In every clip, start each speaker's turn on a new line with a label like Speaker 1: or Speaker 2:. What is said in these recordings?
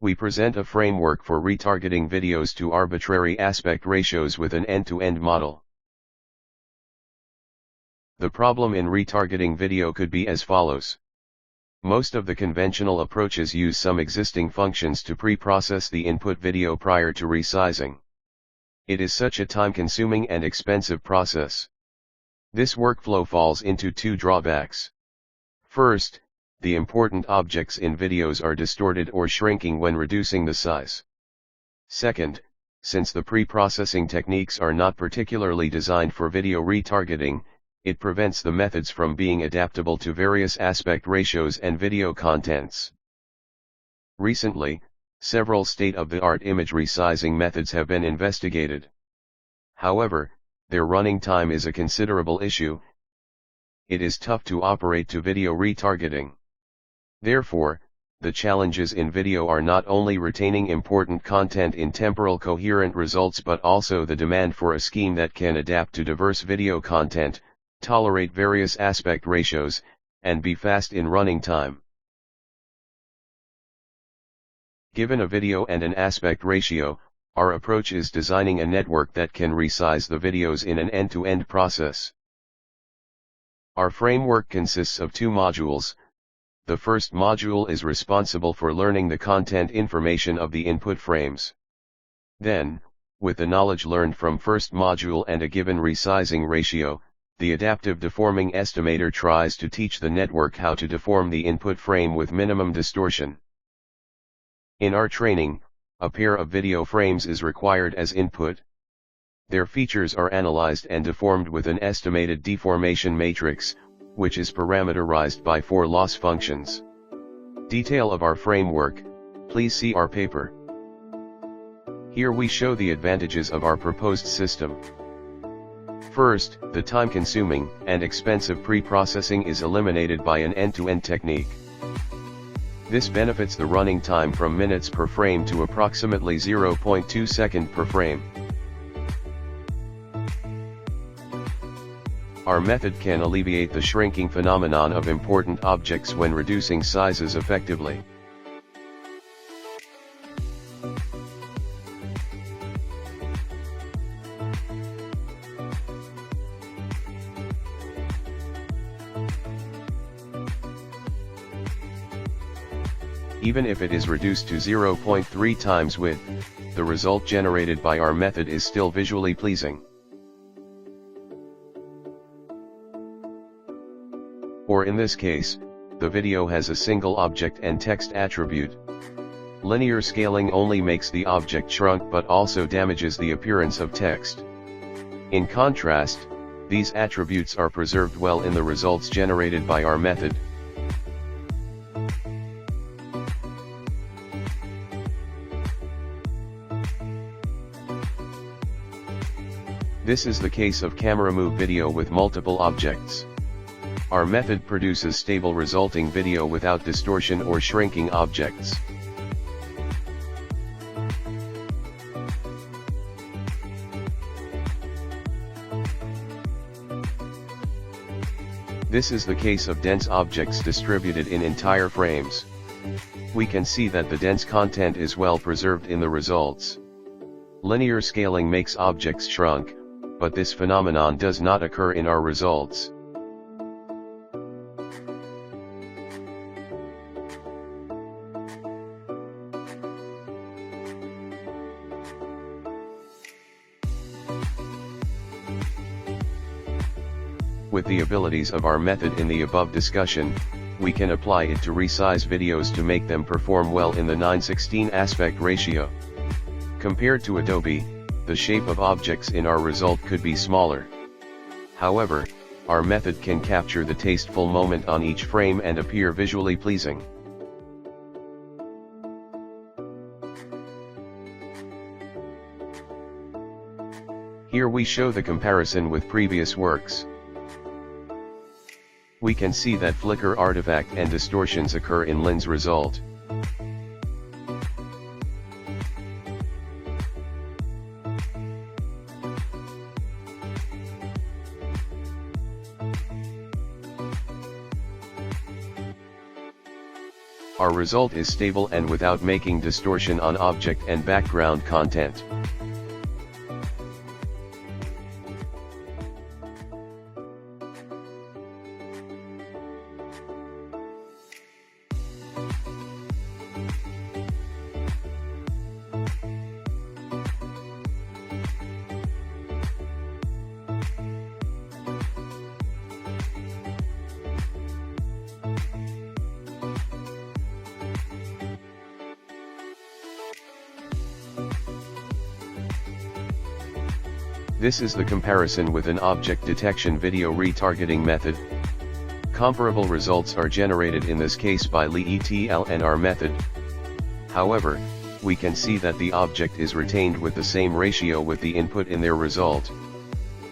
Speaker 1: We present a framework for retargeting videos to arbitrary aspect ratios with an end-to-end model. The problem in retargeting video could be as follows. Most of the conventional approaches use some existing functions to pre-process the input video prior to resizing. It is such a time-consuming and expensive process. This workflow falls into two drawbacks. First, the important objects in videos are distorted or shrinking when reducing the size. Second, since the pre-processing techniques are not particularly designed for video retargeting, it prevents the methods from being adaptable to various aspect ratios and video contents. Recently, several state-of-the-art image resizing methods have been investigated. However, their running time is a considerable issue. It is tough to operate to video retargeting. Therefore, the challenges in video are not only retaining important content in temporal coherent results but also the demand for a scheme that can adapt to diverse video content, tolerate various aspect ratios, and be fast in running time. Given a video and an aspect ratio, our approach is designing a network that can resize the videos in an end-to-end process. Our framework consists of two modules. The first module is responsible for learning the content information of the input frames. Then, with the knowledge learned from first module and a given resizing ratio, the adaptive deforming estimator tries to teach the network how to deform the input frame with minimum distortion. In our training, a pair of video frames is required as input. Their features are analyzed and deformed with an estimated deformation matrix, which is parameterized by 4 loss functions. Detail of our framework, please see our paper. Here we show the advantages of our proposed system. First, the time-consuming and expensive pre-processing is eliminated by an end-to-end technique. This benefits the running time from minutes per frame to approximately 0.2 seconds per frame. Our method can alleviate the shrinking phenomenon of important objects when reducing sizes effectively. Even if it is reduced to 0.3 times width, the result generated by our method is still visually pleasing. Or in this case, the video has a single object and text attribute. Linear scaling only makes the object shrunk but also damages the appearance of text. In contrast, these attributes are preserved well in the results generated by our method. This is the case of camera move video with multiple objects. Our method produces stable resulting video without distortion or shrinking objects. This is the case of dense objects distributed in entire frames. We can see that the dense content is well preserved in the results. Linear scaling makes objects shrunk, but this phenomenon does not occur in our results. With the abilities of our method in the above discussion, we can apply it to resize videos to make them perform well in the 9:16 aspect ratio. Compared to Adobe, the shape of objects in our result could be smaller. However, our method can capture the tasteful moment on each frame and appear visually pleasing. Here we show the comparison with previous works. We can see that flicker artifact and distortions occur in Lin's result. Our result is stable and without making distortion on object and background content. This is the comparison with an object detection video retargeting method. Comparable results are generated in this case by LETLNR method. However, we can see that the object is retained with the same ratio with the input in their result.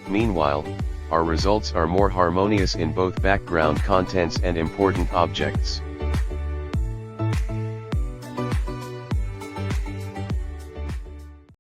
Speaker 1: Meanwhile, our results are more harmonious in both background contents and important objects.